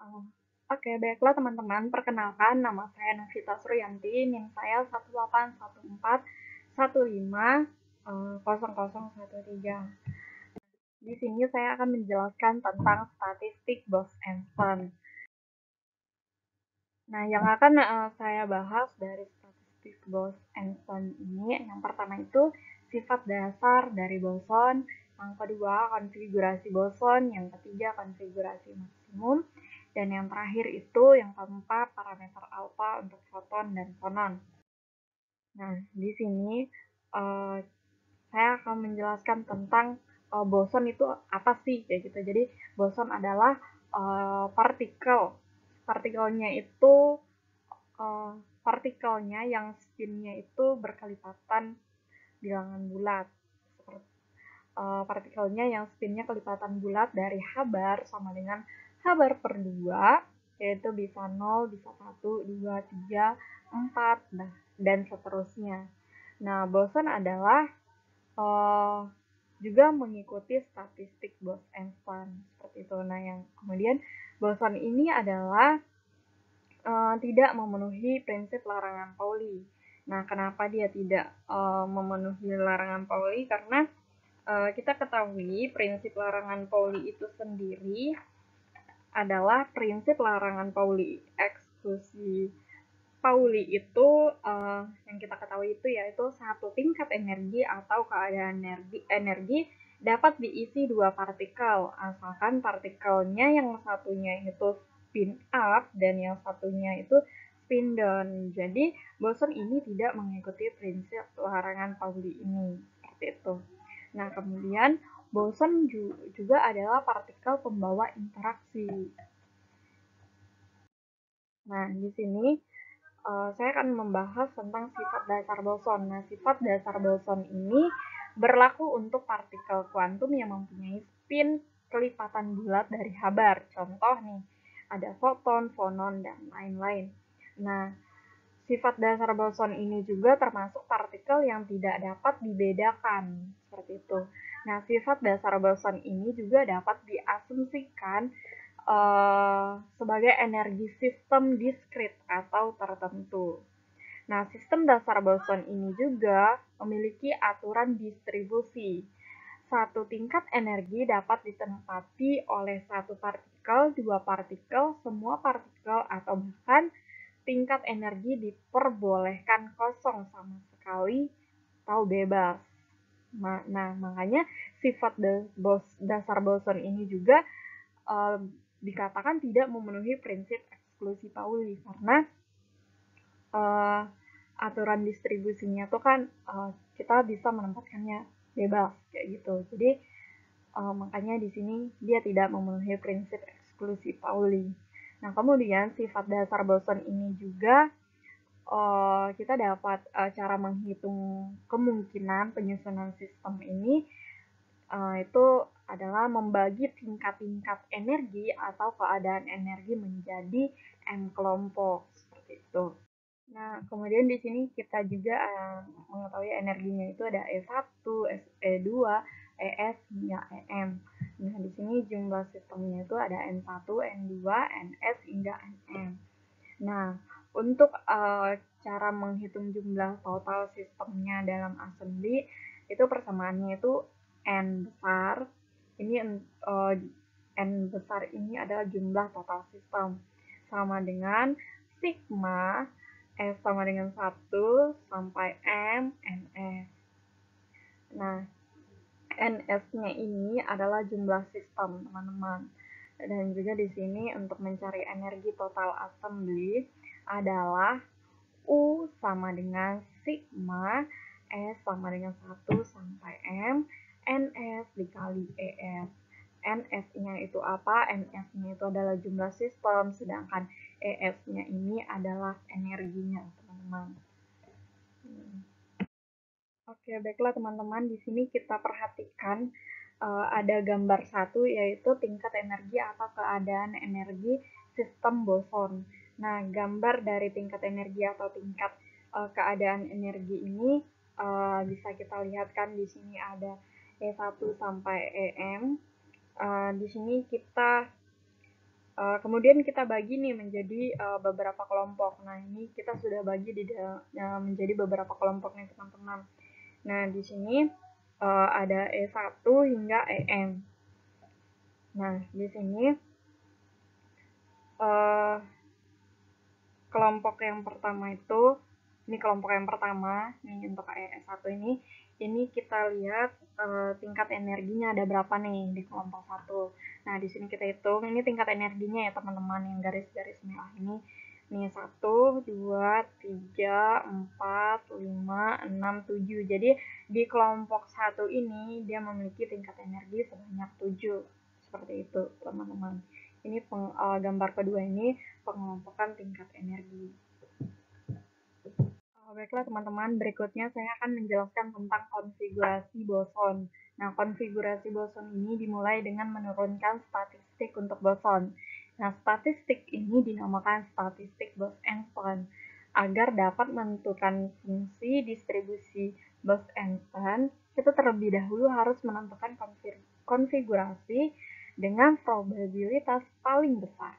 Oh, oke, baiklah teman-teman. Perkenalkan, nama saya Novita Suryanti, NIM saya 18141150013. Di sini saya akan menjelaskan tentang statistik Bose-Einstein. Nah, yang akan saya bahas dari statistik Bose-Einstein ini, yang pertama itu sifat dasar dari boson, yang kedua konfigurasi boson, yang ketiga konfigurasi maksimum, dan yang terakhir itu yang keempat parameter alfa untuk foton dan fonon. Nah, di sini uh, saya akan menjelaskan tentang boson itu apa sih kayak gitu. Jadi boson adalah partikel. Partikelnya itu uh, partikelnya yang spinnya itu berkelipatan bilangan bulat. Seperti partikelnya yang spinnya kelipatan bulat dari Hb sama dengan Hb per 2, yaitu bisa 0, bisa 1, 2, 3, 4, dan seterusnya. Nah, boson adalah juga mengikuti statistik Bose-Einstein seperti itu. Nah, yang kemudian boson ini adalah tidak memenuhi prinsip larangan Pauli. Nah, kenapa dia tidak memenuhi larangan Pauli? Karena kita ketahui prinsip larangan Pauli itu sendiri adalah prinsip larangan Pauli eksklusi. Pauli itu yang kita ketahui itu yaitu satu tingkat energi atau keadaan energi dapat diisi dua partikel asalkan partikelnya yang satunya itu spin up dan yang satunya itu spin down. Jadi boson ini tidak mengikuti prinsip larangan Pauli ini seperti itu. Nah, kemudian boson juga adalah partikel pembawa interaksi. Nah, di sini saya akan membahas tentang sifat dasar boson. Nah, sifat dasar boson ini berlaku untuk partikel kuantum yang mempunyai spin kelipatan bulat dari Hb. Contoh nih, ada foton, fonon, dan lain-lain. Nah, sifat dasar boson ini juga termasuk partikel yang tidak dapat dibedakan, seperti itu. Nah, sifat dasar boson ini juga dapat diasumsikan sebagai energi sistem diskrit atau tertentu. Nah, sistem dasar boson ini juga memiliki aturan distribusi. Satu tingkat energi dapat ditempati oleh satu partikel, dua partikel, semua partikel, atau bahkan tingkat energi diperbolehkan kosong sama sekali atau bebas. Nah, makanya sifat dasar boson ini juga dikatakan tidak memenuhi prinsip eksklusi Pauli karena uh, aturan distribusinya tuh kan kita bisa menempatkannya bebas kayak gitu. Jadi makanya di sini dia tidak memenuhi prinsip eksklusi Pauli. Nah, kemudian sifat dasar boson ini juga kita dapat cara menghitung kemungkinan penyusunan sistem ini itu adalah membagi tingkat-tingkat energi atau keadaan energi menjadi n kelompok seperti itu. Nah, kemudian di sini kita juga mengetahui energinya itu ada E1, E2, ES hingga EM. Nah, di sini jumlah sistemnya itu ada N1, N2, NS hingga NM. Nah, untuk cara menghitung jumlah total sistemnya dalam assembly itu persamaannya itu N besar. Ini N besar ini adalah jumlah total sistem sama dengan sigma S sama dengan 1 sampai M NS. Nah, NS-nya ini adalah jumlah sistem, teman-teman. Dan juga di sini untuk mencari energi total assembly adalah U sama dengan sigma S sama dengan 1 sampai M NS dikali ES. NS-nya itu apa? NS-nya itu adalah jumlah sistem, sedangkan ES-nya ini adalah energinya, teman-teman. Oke, baiklah teman-teman. Di sini kita perhatikan ada gambar satu, yaitu tingkat energi atau keadaan energi sistem boson. Nah, gambar dari tingkat energi atau tingkat keadaan energi ini bisa kita lihatkan di sini ada E1 sampai EM. Di sini kita Kemudian kita bagi nih menjadi beberapa kelompok. Nah, ini kita sudah bagi menjadi beberapa kelompok nih teman-teman. Nah, di sini ada E1 hingga EN. Nah, di sini uh, kelompok yang pertama itu, ini kelompok yang pertama, nih untuk E1 ini kita lihat tingkat energinya ada berapa nih di kelompok 1. Nah, di sini kita hitung, ini tingkat energinya ya teman-teman, yang garis-garis merah ini. Nih, 1, 2, 3, 4, 5, 6, 7. Jadi, di kelompok 1 ini, dia memiliki tingkat energi sebanyak 7. Seperti itu, teman-teman. Ini gambar kedua ini pengelompokan tingkat energi. Baiklah teman-teman, berikutnya saya akan menjelaskan tentang konfigurasi boson. Nah, konfigurasi boson ini dimulai dengan menurunkan statistik untuk boson. Nah, statistik ini dinamakan statistik Bose-Einstein agar dapat menentukan fungsi distribusi Bose-Einstein. Kita terlebih dahulu harus menentukan konfigurasi dengan probabilitas paling besar.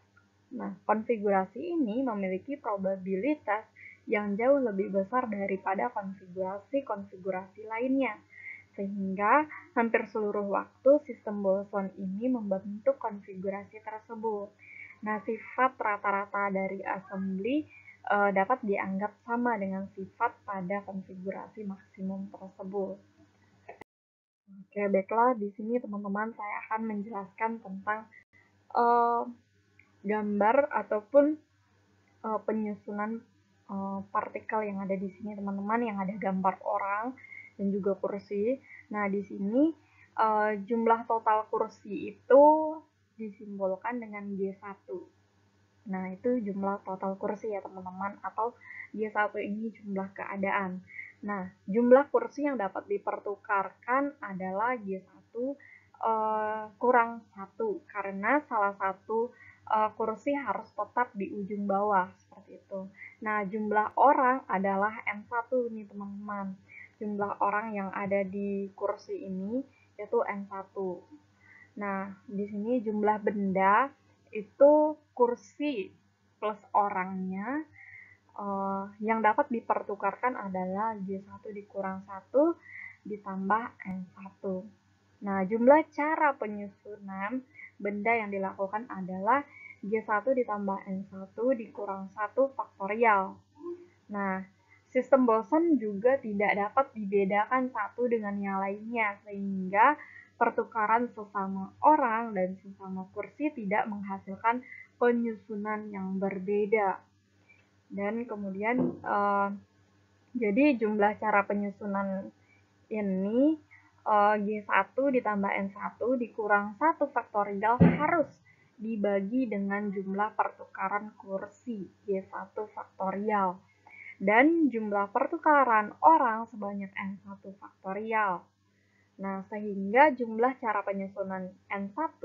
Nah, konfigurasi ini memiliki probabilitas yang jauh lebih besar daripada konfigurasi-konfigurasi lainnya. Sehingga hampir seluruh waktu sistem boson ini membentuk konfigurasi tersebut. Nah, sifat rata-rata dari assembly dapat dianggap sama dengan sifat pada konfigurasi maksimum tersebut. Oke, baiklah, di sini teman-teman saya akan menjelaskan tentang gambar ataupun penyusunan partikel yang ada di sini teman-teman, yang ada gambar orang dan juga kursi. Nah, di sini jumlah total kursi itu disimbolkan dengan G1. Nah, itu jumlah total kursi ya teman-teman, atau G1 ini jumlah keadaan. Nah, jumlah kursi yang dapat dipertukarkan adalah G1 kurang 1, karena salah satu kursi harus tetap di ujung bawah, seperti itu. Nah, jumlah orang adalah N1 nih teman-teman. Jumlah orang yang ada di kursi ini yaitu N1. Nah, di sini jumlah benda itu kursi plus orangnya yang dapat dipertukarkan adalah G1 dikurang 1 ditambah N1. Nah, jumlah cara penyusunan benda yang dilakukan adalah G1 ditambah N1 dikurang 1 faktorial. Nah, sistem boson juga tidak dapat dibedakan satu dengan yang lainnya, sehingga pertukaran sesama orang dan sesama kursi tidak menghasilkan penyusunan yang berbeda. Dan kemudian, jadi jumlah cara penyusunan ini G1 ditambah N1 dikurang 1 faktorial harus dibagi dengan jumlah pertukaran kursi G1 faktorial dan jumlah pertukaran orang sebanyak N1 faktorial. Nah, sehingga jumlah cara penyusunan N1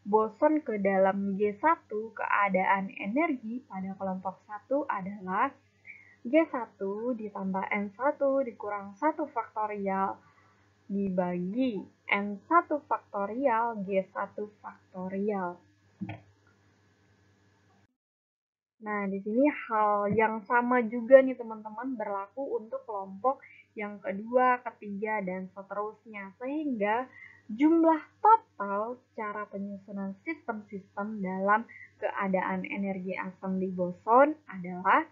boson ke dalam G1 keadaan energi pada kelompok 1 adalah G1 ditambah N1 dikurang 1 faktorial dibagi N1 faktorial G1 faktorial. Nah, di sini hal yang sama juga nih teman-teman berlaku untuk kelompok yang kedua, ketiga, dan seterusnya. Sehingga jumlah total cara penyusunan sistem-sistem dalam keadaan energi assembly boson adalah,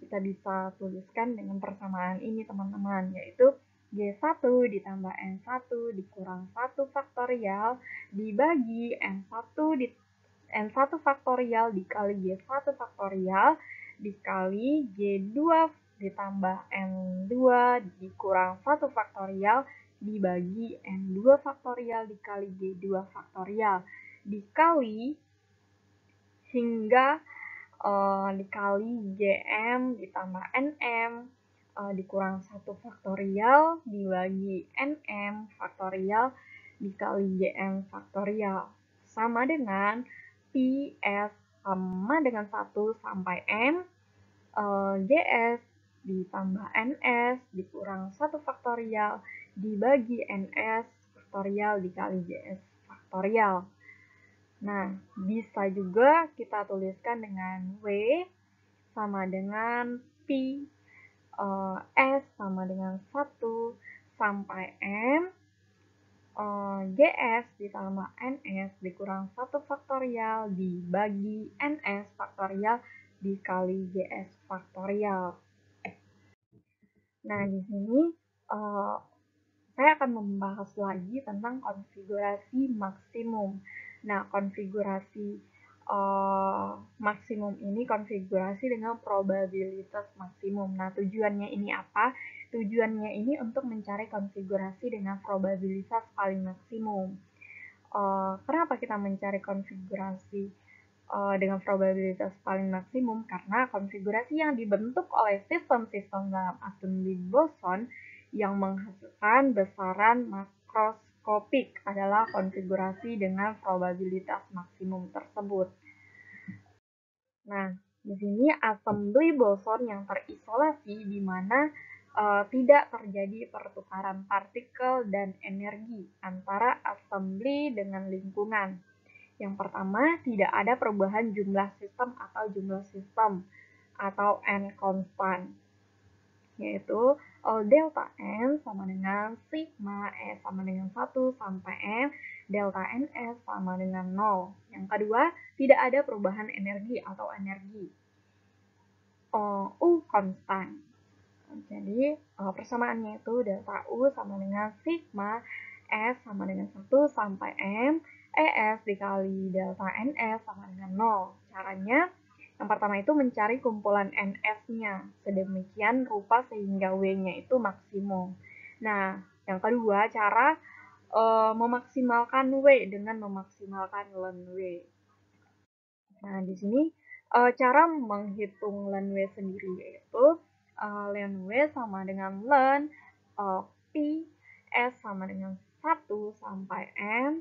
kita bisa tuliskan dengan persamaan ini teman-teman, yaitu G1 ditambah N1 dikurang 1 faktorial dibagi N1 faktorial dikali G1 faktorial dikali G2 ditambah N2 dikurang 1 faktorial dibagi N2 faktorial dikali G2 faktorial dikali hingga dikali Gm ditambah Nm dikurang 1 faktorial dibagi Nm faktorial dikali Gm faktorial sama dengan Ps sama dengan 1 sampai M Gs ditambah Ns dikurang 1 faktorial dibagi Ns faktorial dikali Gs faktorial. Nah, bisa juga kita tuliskan dengan W sama dengan Pi, S sama dengan 1 sampai M, GS ditambah NS dikurang 1 faktorial dibagi NS faktorial dikali GS faktorial. Nah, di sini saya akan membahas lagi tentang konfigurasi maksimum. Nah, konfigurasi maksimum ini konfigurasi dengan probabilitas maksimum. Nah, tujuannya ini apa? Tujuannya ini untuk mencari konfigurasi dengan probabilitas paling maksimum. Kenapa kita mencari konfigurasi dengan probabilitas paling maksimum? Karena konfigurasi yang dibentuk oleh sistem-sistem dalam assembly boson yang menghasilkan besaran makroskopik adalah konfigurasi dengan probabilitas maksimum tersebut. Nah, di sini assembly boson yang terisolasi di mana tidak terjadi pertukaran partikel dan energi antara assembly dengan lingkungan. Yang pertama, tidak ada perubahan jumlah sistem atau n konstan, yaitu delta n sama dengan sigma S sama dengan 1 sampai M, delta ns sama dengan 0. Yang kedua, tidak ada perubahan energi atau energi. U konstan. Jadi, persamaannya itu delta U sama dengan sigma S sama dengan 1 sampai M, ES dikali delta NS sama dengan 0. Caranya, yang pertama itu mencari kumpulan NS-nya, sedemikian rupa sehingga W-nya itu maksimum. Nah, yang kedua, cara memaksimalkan W dengan memaksimalkan ln W. Nah, di sini cara menghitung ln W sendiri yaitu ln W sama dengan ln Pi S sama dengan 1 sampai M,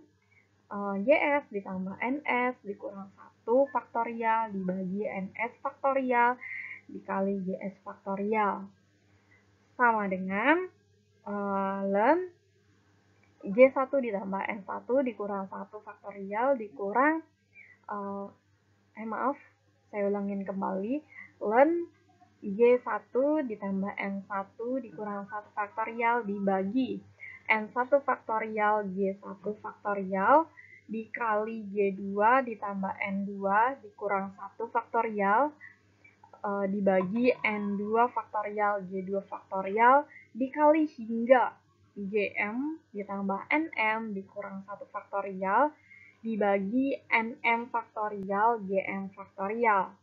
GS ditambah NS dikurang 1 faktorial dibagi NS faktorial dikali GS faktorial sama dengan ln G1 ditambah N1 dikurang 1 faktorial dikurang maaf, saya ulangin kembali, ln G1 ditambah N1 dikurang 1 faktorial dibagi N1 faktorial G1 faktorial dikali G2 ditambah N2 dikurang 1 faktorial dibagi N2 faktorial G2 faktorial dikali hingga Gm ditambah Nm dikurang 1 faktorial dibagi Nm faktorial Gm faktorial.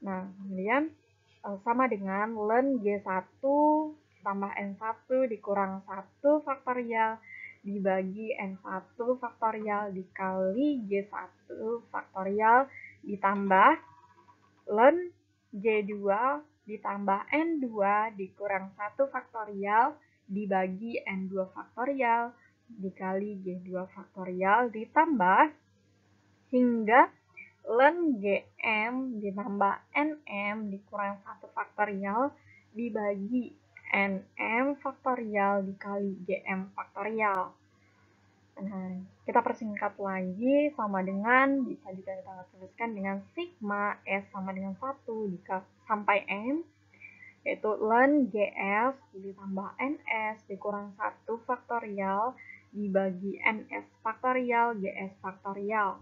Nah, kemudian sama dengan ln G1 tambah N1 dikurang 1 faktorial dibagi N1 faktorial dikali G1 faktorial ditambah ln G2 ditambah N2 dikurang 1 faktorial dibagi N2 faktorial dikali G2 faktorial ditambah hingga ln Gm ditambah Nm dikurang 1 faktorial dibagi Nm faktorial dikali Gm faktorial. Nah, kita persingkat lagi sama dengan, bisa juga kita tuliskan dengan sigma S sama dengan 1 sampai M, yaitu ln GS ditambah NS dikurang 1 faktorial dibagi NS faktorial GS faktorial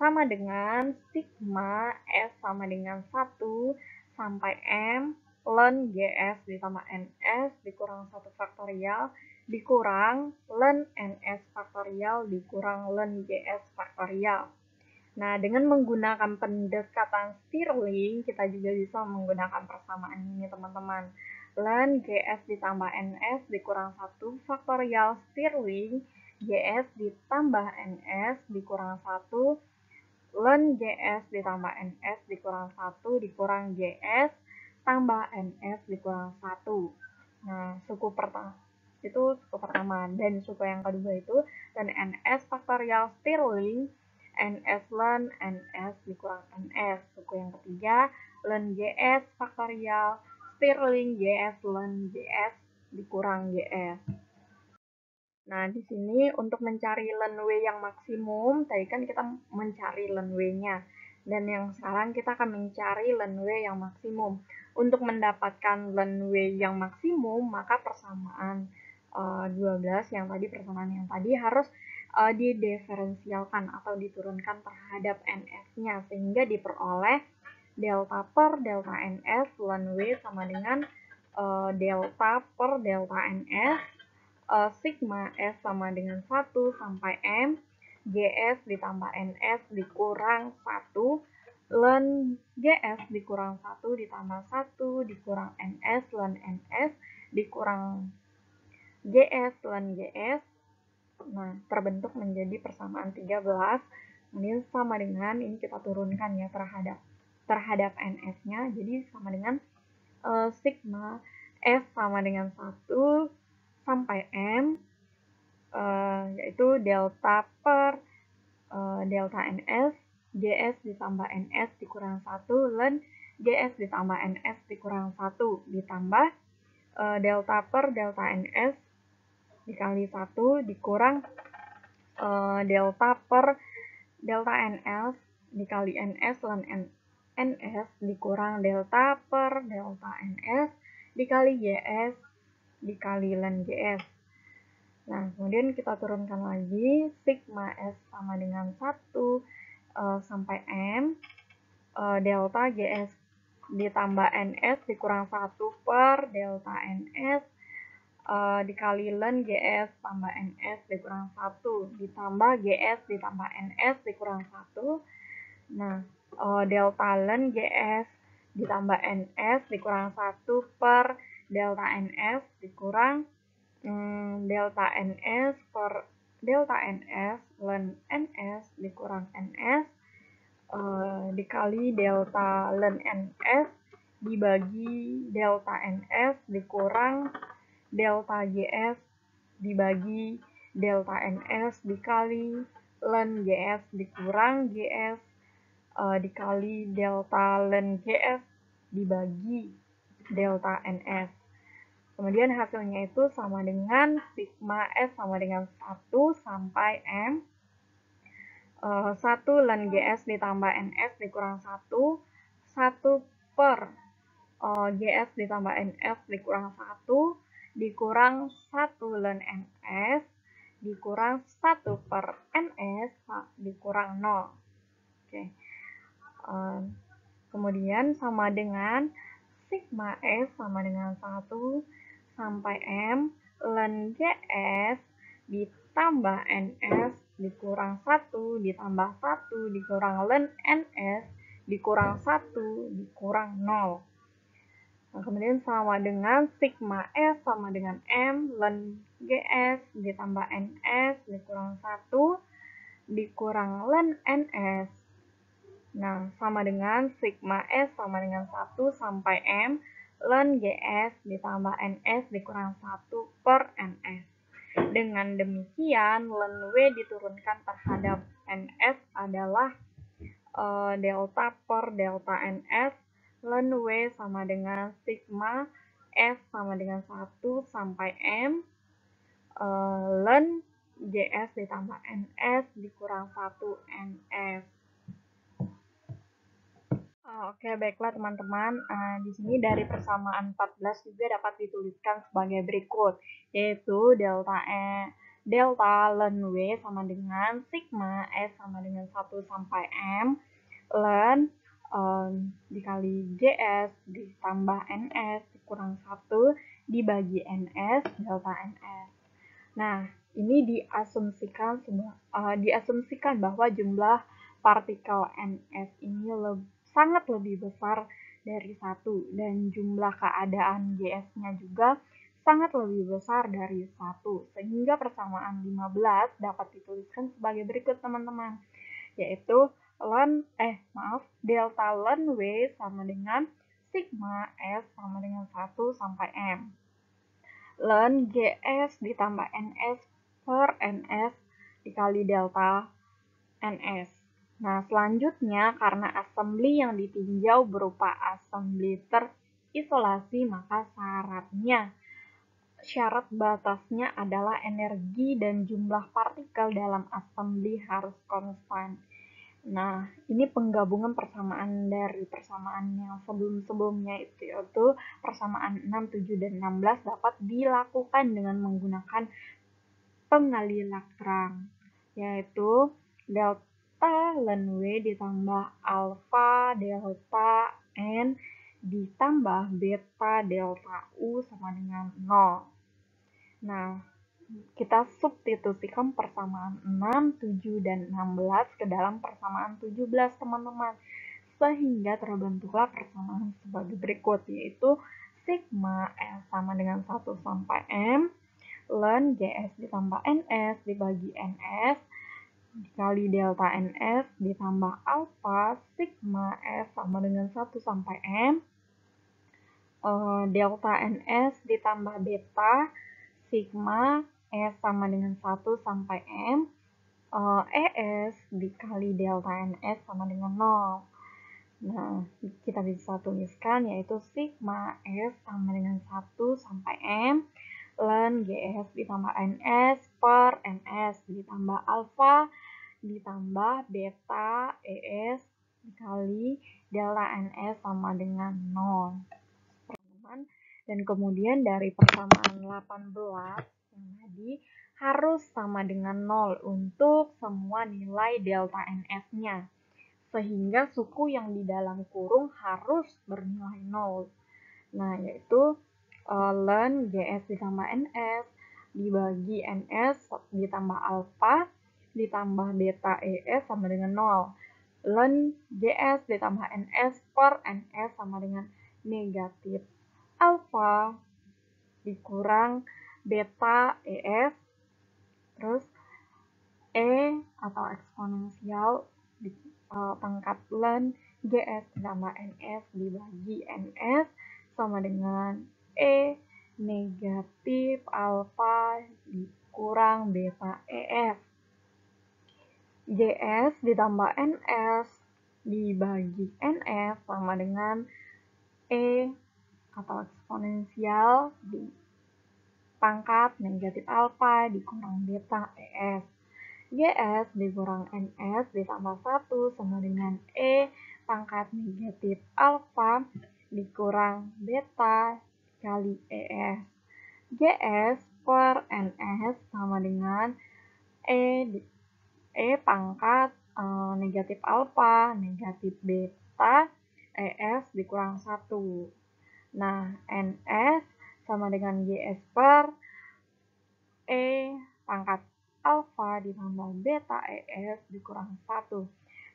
sama dengan sigma S sama dengan 1 sampai M ln GS ditambah NS dikurang 1 faktorial dikurang ln NS faktorial dikurang ln GS faktorial. Nah, dengan menggunakan pendekatan Stirling, kita juga bisa menggunakan persamaan ini, teman-teman. Ln GS ditambah NS dikurang 1 faktorial Stirling, GS ditambah NS dikurang 1, ln GS ditambah NS dikurang 1 dikurang GS tambah NS dikurang 1. Nah, suku pertama dan suku yang kedua itu dan NS faktorial Stirling NS ln NS dikurang NS. Suku yang ketiga ln GS faktorial Stirling GS ln GS dikurang GS. Nah, di sini untuk mencari Lensw yang maksimum, tadi kan kita mencari Lensw-nya. Dan yang sekarang kita akan mencari Lensw yang maksimum. Untuk mendapatkan Lensw yang maksimum, maka persamaan 12 persamaan yang tadi harus didiferensialkan atau diturunkan terhadap NS-nya sehingga diperoleh delta per delta NS Lensw sama dengan delta per delta NS sigma S sama dengan 1 sampai M, GS ditambah NS dikurang 1, Len GS dikurang 1 ditambah 1 dikurang NS, Len NS dikurang GS, Len GS. Nah, terbentuk menjadi persamaan 13. Kemudian sama dengan, ini kita turunkan ya terhadap NS-nya, jadi sama dengan sigma S sama dengan 1 sampai M, yaitu delta per delta NS, GS ditambah NS dikurang 1, Len GS ditambah NS dikurang 1, ditambah delta per delta NS dikali 1 dikurang delta per delta NS dikali NS Len NS dikurang delta per delta NS dikali GS dikali Len GS. Nah, kemudian kita turunkan lagi, sigma S sama dengan 1 sampai M, delta GS ditambah NS dikurang 1 per delta NS, dikali Len GS tambah NS dikurang 1, ditambah GS ditambah NS dikurang 1. Nah, delta Len GS ditambah NS dikurang 1 per delta NS dikurang delta NS per delta NS Len NS dikurang NS dikali delta Len NS dibagi delta NS dikurang delta GS dibagi delta NS dikali Len GS dikurang GS dikali delta Len GS dibagi delta NS. Kemudian hasilnya itu sama dengan sigma S sama dengan 1 sampai M. 1 Len GS ditambah NS dikurang 1. 1 per GS ditambah NS dikurang 1. Dikurang 1 Len NS dikurang 1 per NS dikurang 0. Oke. Kemudian sama dengan sigma S sama dengan 1 sampai M, Len GS ditambah NS dikurang 1 ditambah 1 dikurang Len NS dikurang 1 dikurang 0. Nah, kemudian sama dengan sigma S sama dengan M, Len GS ditambah NS dikurang 1 dikurang Len NS. Nah, sama dengan sigma S sama dengan 1 sampai M, Len GS ditambah NS dikurang 1 per NS. Dengan demikian, Len W diturunkan terhadap NS adalah delta per delta NS, Len W sama dengan sigma S sama dengan 1 sampai M, Len GS ditambah NS dikurang 1 NS. Oke, baiklah teman-teman. Di sini dari persamaan 14 juga dapat dituliskan sebagai berikut, yaitu delta Len W sama dengan sigma S sama dengan 1 sampai M, Len dikali GS ditambah NS dikurang 1 dibagi NS delta NS. Nah, ini diasumsikan bahwa jumlah partikel NS ini sangat lebih besar dari 1 dan jumlah keadaan GS-nya juga sangat lebih besar dari 1, sehingga persamaan 15 dapat dituliskan sebagai berikut teman-teman, yaitu delta Len W sama dengan sigma S sama dengan 1 sampai M. Len GS ditambah NS per NS dikali delta NS. Nah, selanjutnya karena assembly yang ditinjau berupa assembly terisolasi, maka syarat batasnya adalah energi dan jumlah partikel dalam assembly harus konstan. Nah, ini penggabungan persamaan dari persamaan yang sebelum-sebelumnya itu, yaitu persamaan 6, 7, dan 16 dapat dilakukan dengan menggunakan pengaliran terang, yaitu delta ln W ditambah alpha delta N ditambah beta delta U sama dengan 0. Nah, kita substitusikan persamaan 6, 7, dan 16 ke dalam persamaan 17, teman-teman. Sehingga terbentuklah persamaan sebagai berikut, yaitu sigma S sama dengan 1 sampai M ln GS ditambah NS dibagi NS dikali delta NS ditambah alpha sigma S sama dengan 1 sampai M delta NS ditambah beta sigma S sama dengan 1 sampai M ES dikali delta NS sama dengan 0. Nah, kita bisa tuliskan yaitu sigma S sama dengan 1 sampai M ln GS ditambah NS per NS ditambah alpha ditambah beta ES dikali delta NS sama dengan 0. Dan kemudian dari persamaan 18 yang tadi harus sama dengan 0 untuk semua nilai delta NS-nya. Sehingga suku yang di dalam kurung harus bernilai 0. Nah, yaitu ln GS ditambah NS dibagi NS ditambah alpha ditambah beta ES sama dengan 0. Ln GS ditambah NS per NS sama dengan negatif alpha dikurang beta ES terus E atau eksponensial di pangkat ln GS ditambah NS dibagi NS sama dengan E negatif alpha dikurang beta ES. GS ditambah NS dibagi NS sama dengan E atau eksponensial di pangkat negatif alpha dikurang beta ES. GS dikurang NS ditambah 1 sama dengan E pangkat negatif alpha dikurang beta kali ES. GS per NS sama dengan E pangkat negatif alpha negatif beta ES dikurang 1. Nah, NS sama dengan GS per E pangkat alpha ditambah beta ES dikurang 1.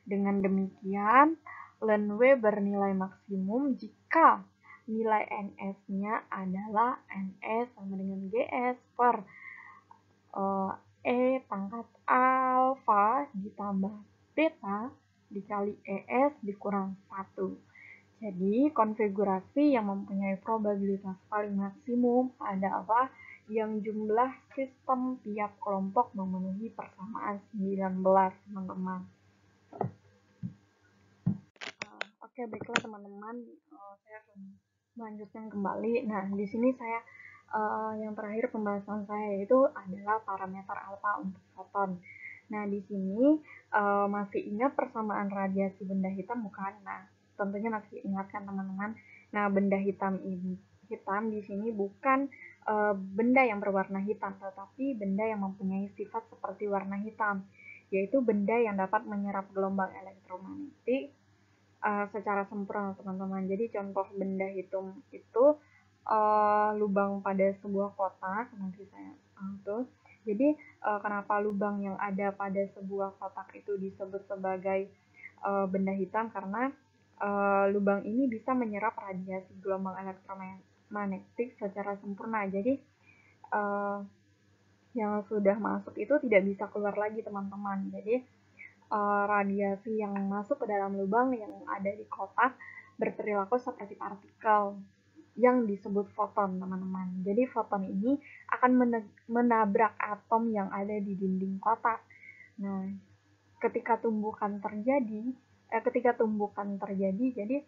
Dengan demikian, ln W bernilai maksimum jika nilai NS-nya adalah NS sama dengan GS per E pangkat alpha ditambah beta dikali ES dikurang 1. Jadi, konfigurasi yang mempunyai probabilitas paling maksimum adalah yang jumlah sistem tiap kelompok memenuhi persamaan 19, teman-teman. Oke, baiklah teman-teman, saya akan melanjutkan kembali. Nah, di sini saya yang terakhir pembahasan saya yaitu adalah parameter alfa untuk foton. Nah, di sini masih ingat persamaan radiasi benda hitam bukan? Nah, tentunya masih ingat kan teman-teman. Nah, benda hitam di sini bukan benda yang berwarna hitam, tetapi benda yang mempunyai sifat seperti warna hitam, yaitu benda yang dapat menyerap gelombang elektromagnetik secara sempurna, teman-teman. Jadi contoh benda hitam itu lubang pada sebuah kotak. Nanti saya tuh. Jadi kenapa lubang yang ada pada sebuah kotak itu disebut sebagai benda hitam? Karena lubang ini bisa menyerap radiasi gelombang elektromagnetik secara sempurna. Jadi yang sudah masuk itu tidak bisa keluar lagi, teman-teman. Jadi radiasi yang masuk ke dalam lubang yang ada di kotak berperilaku seperti partikel yang disebut foton, teman-teman. Jadi foton ini akan menabrak atom yang ada di dinding kotak. Nah, ketika tumbukan terjadi, jadi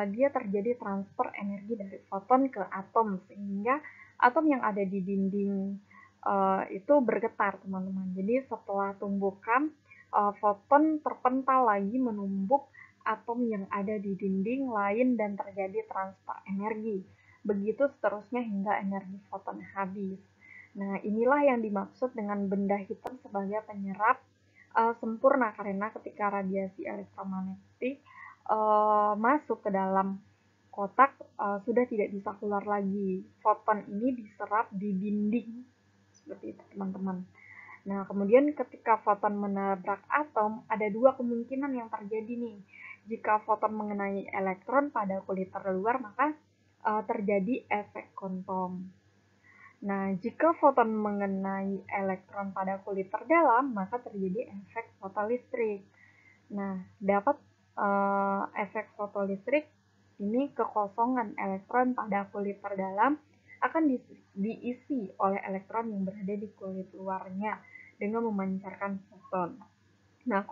dia terjadi transfer energi dari foton ke atom sehingga atom yang ada di dinding itu bergetar, teman-teman. Jadi setelah tumbukan, foton terpental lagi menumbuk atom yang ada di dinding lain dan terjadi transfer energi. Begitu seterusnya hingga energi foton habis. Nah, inilah yang dimaksud dengan benda hitam sebagai penyerap sempurna, karena ketika radiasi elektromagnetik masuk ke dalam kotak sudah tidak bisa keluar lagi. Foton ini diserap di dinding seperti itu, teman-teman. Nah, kemudian ketika foton menabrak atom, ada dua kemungkinan yang terjadi nih. Jika foton mengenai elektron pada kulit terluar, maka terjadi efek kuantum. Nah, jika foton mengenai elektron pada kulit terdalam, maka terjadi efek fotolistrik. Nah, dapat efek fotolistrik ini kekosongan elektron pada kulit terdalam akan diisi oleh elektron yang berada di kulit luarnya dengan memancarkan foton. Nah,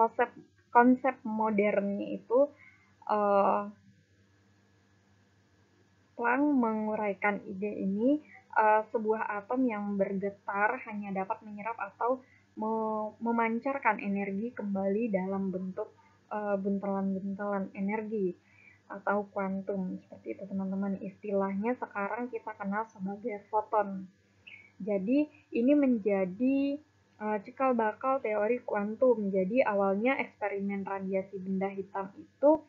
konsep modernnya itu Planck menguraikan ide ini, sebuah atom yang bergetar hanya dapat menyerap atau memancarkan energi kembali dalam bentuk buntelan-buntelan energi atau kuantum. Seperti itu, teman-teman. Istilahnya sekarang kita kenal sebagai foton. Jadi ini menjadi cikal bakal teori kuantum. Jadi awalnya eksperimen radiasi benda hitam itu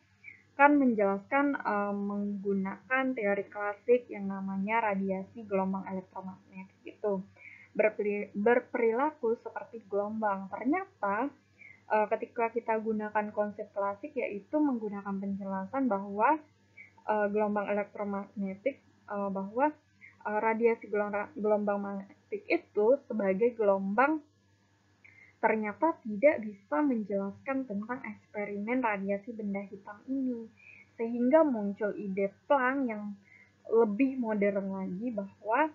kan menjelaskan menggunakan teori klasik yang namanya radiasi gelombang elektromagnetik itu berperilaku seperti gelombang. Ternyata ketika kita gunakan konsep klasik, yaitu menggunakan penjelasan bahwa gelombang elektromagnetik, bahwa radiasi gelombang magnetik itu sebagai gelombang, ternyata tidak bisa menjelaskan tentang eksperimen radiasi benda hitam ini. Sehingga muncul ide Planck yang lebih modern lagi bahwa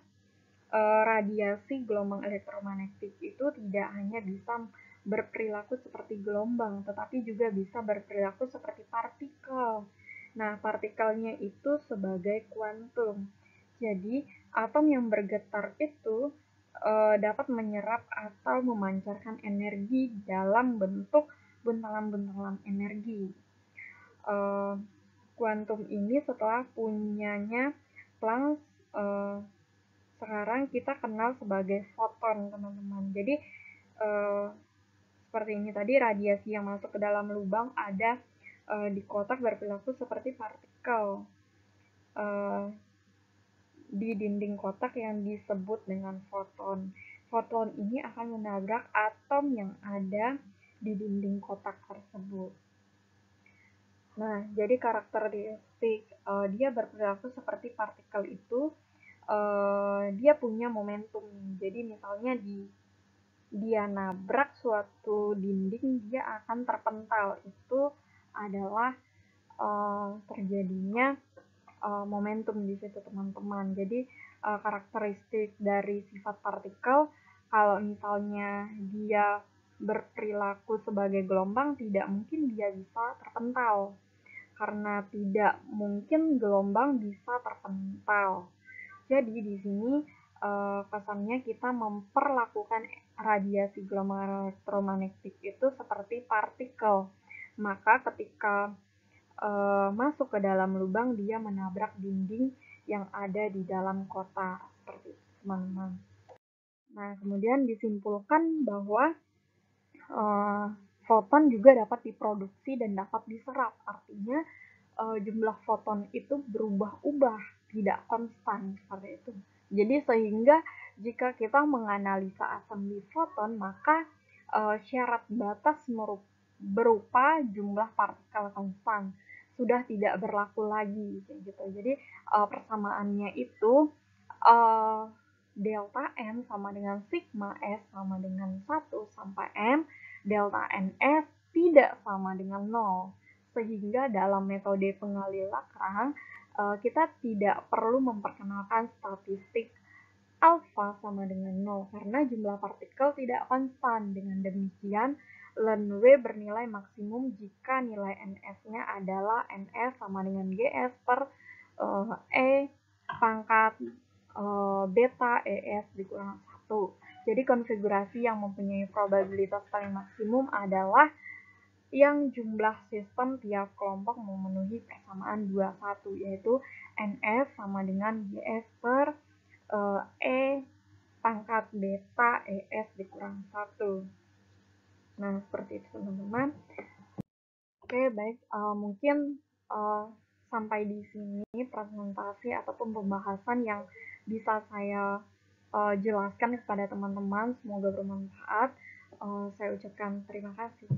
radiasi gelombang elektromagnetik itu tidak hanya bisa berperilaku seperti gelombang, tetapi juga bisa berperilaku seperti partikel. Nah, partikelnya itu sebagai kuantum. Jadi, atom yang bergetar itu dapat menyerap atau memancarkan energi dalam bentuk buntelan-buntelan energi. Kuantum ini setelah punyanya Planck, sekarang kita kenal sebagai foton, teman-teman. Jadi seperti ini tadi, radiasi yang masuk ke dalam lubang ada di kotak berperilaku seperti partikel di dinding kotak yang disebut dengan foton. Foton ini akan menabrak atom yang ada di dinding kotak tersebut. Nah, jadi karakteristik dia berperilaku seperti partikel itu, dia punya momentum. Jadi misalnya dia nabrak suatu dinding, dia akan terpental. Itu adalah terjadinya momentum di situ, teman-teman. Jadi karakteristik dari sifat partikel, kalau misalnya dia berperilaku sebagai gelombang, tidak mungkin dia bisa terpental, karena tidak mungkin gelombang bisa terpental. Jadi di sini kesannya kita memperlakukan radiasi gelombang elektromagnetik itu seperti partikel. Maka ketika masuk ke dalam lubang, dia menabrak dinding yang ada di dalam kotak. Seperti itu, teman-teman. Nah, kemudian disimpulkan bahwa foton juga dapat diproduksi dan dapat diserap. Artinya jumlah foton itu berubah-ubah, tidak konstan, seperti itu. Jadi sehingga jika kita menganalisa assembly foton, maka syarat batas berupa jumlah partikel konstan sudah tidak berlaku lagi, gitu. Jadi persamaannya itu delta n sama dengan sigma S sama dengan 1 sampai m, delta ns tidak sama dengan 0. Sehingga dalam metode pengali Lagrange, kita tidak perlu memperkenalkan statistik alfa sama dengan 0, karena jumlah partikel tidak konstan. Dengan demikian, ln W bernilai maksimum jika nilai ns-nya adalah ns sama dengan gs per E pangkat beta ES dikurang 1. Jadi konfigurasi yang mempunyai probabilitas paling maksimum adalah yang jumlah sistem tiap kelompok memenuhi persamaan 21, yaitu NS sama dengan GS per E pangkat beta ES dikurang 1. Nah, seperti itu teman-teman. Oke, baik. Mungkin sampai di sini presentasi ataupun pembahasan yang bisa saya jelaskan kepada teman-teman. Semoga bermanfaat. Saya ucapkan terima kasih.